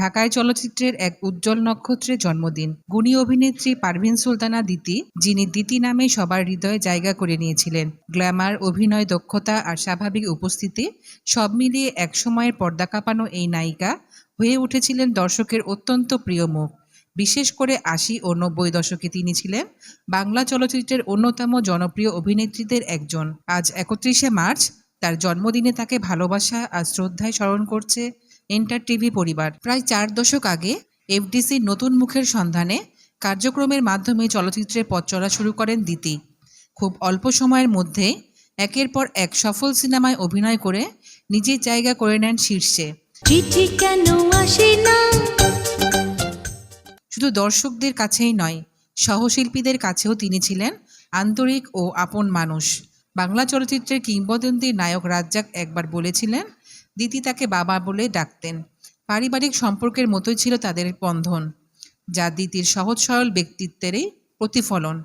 ঢাকায় চলচ্চিত্রের এক উজ্জ্বল নক্ষত্রের জন্মদিন। গুণী অভিনেত্রী পারভীন সুলতানা দিতি, যিনি দিতি নামে সবার হৃদয়ে জায়গা করে নিয়েছিলেন। গ্ল্যামার, অভিনয় দক্ষতা আর স্বাভাবিক উপস্থিতি সব মিলিয়ে একসময়ের পর্দা কাঁপানো এই নায়িকা হয়ে উঠেছিলেন দর্শকের অত্যন্ত প্রিয় মুখ। বিশেষ করে ৮০ ও ৯০ দশকে তিনি ছিলেন বাংলা চলচ্চিত্রের অন্যতম জনপ্রিয় অভিনেত্রীদের একজন। আজ ৩১শে মার্চ তার জন্মদিনে তাকে ভালোবাসা আর শ্রদ্ধায় স্মরণ করছে এন্টার টিভি পরিবার। প্রায় ৪ দশক আগে এফডিসির নতুন মুখের সন্ধানে কার্যক্রমের মাধ্যমে চলচ্চিত্রের পথ চলা শুরু করেন দিতি। খুব অল্প সময়ের মধ্যে একের পর এক সফল সিনেমায় অভিনয় করে নিজের জায়গা করে নেন শীর্ষে। চিঠি কেন আসে না? শুধু দর্শকদের কাছেই নয়, সহশিল্পীদের কাছেও তিনি ছিলেন আন্তরিক ও আপন মানুষ। বাংলা চলচ্চিত্রের কিংবদন্তি নায়ক রাজ্জাক একবার বলেছিলেন, দিতি তাকে বাবা বলে ডাকতেন। পারিবারিক সম্পর্কের মতোই ছিল তাদের বন্ধন, যা দিতির সহজ সরল ব্যক্তিত্বেরই প্রতিফলন।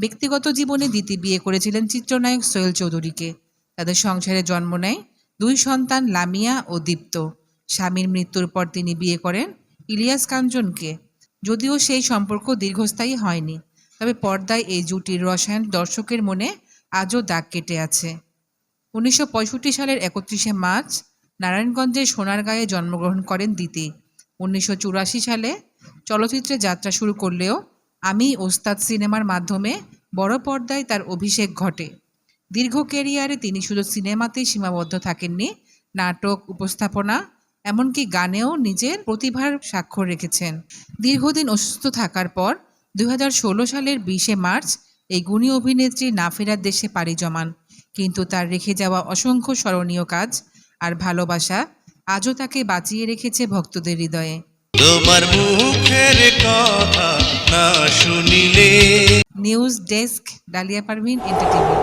ব্যক্তিগত জীবনে দিতি বিয়ে করেছিলেন চিত্রনায়ক সোহেল চৌধুরীকে। তাদের সংসারে জন্ম নেয় ২ সন্তান লামিয়া ও দীপ্ত। স্বামীর মৃত্যুর পর তিনি বিয়ে করেন ইলিয়াস কাঞ্চনকে। যদিও সেই সম্পর্ক দীর্ঘস্থায়ী হয়নি, তবে পর্দায় এই জুটির রসায়ন দর্শকের মনে আজও দাগ কেটে আছে। ১৯৬৫ সালের ৩১শে মার্চ নারায়ণগঞ্জের সোনারগাঁয়ে জন্মগ্রহণ করেন দিতি। ১৯৮৪ সালে চলচ্চিত্রে যাত্রা শুরু করলেও আমি ওস্তাদ সিনেমার মাধ্যমে বড় পর্দায় তার অভিষেক ঘটে। দীর্ঘ ক্যারিয়ারে তিনি শুধু সিনেমাতেই সীমাবদ্ধ থাকেননি, নাটক, উপস্থাপনা, এমনকি গানেও নিজের প্রতিভার স্বাক্ষর রেখেছেন। দীর্ঘদিন অসুস্থ থাকার পর ২০১৬ সালের ২০শে মার্চ এই গুণী অভিনেত্রী না ফেরার দেশে পাড়ি জমান। কিন্তু তার রেখে যাওয়া অসংখ্য স্মরণীয় কাজ আর ভালোবাসা আজও তাকে বাঁচিয়ে রেখেছে ভক্তদের হৃদয়ে। তোমার মুখের কথা না শুনিলে। News desk, dahlia Parveen, enter TV.